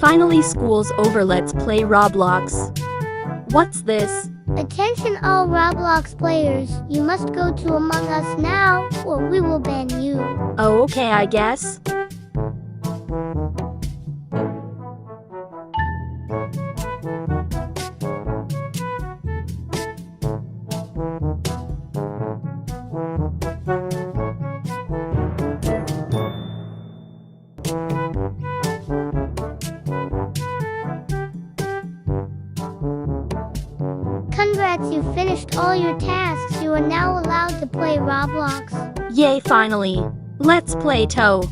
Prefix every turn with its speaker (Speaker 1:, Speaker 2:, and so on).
Speaker 1: Finally, school's over. Let's play Roblox. What's this?
Speaker 2: Attention all Roblox players, you must go to Among Us now, or we will ban you.
Speaker 1: Oh, okay, I guess.
Speaker 2: Congrats, you finished all your tasks. You are now allowed to play Roblox.
Speaker 1: Yay, finally. Let's play Toe.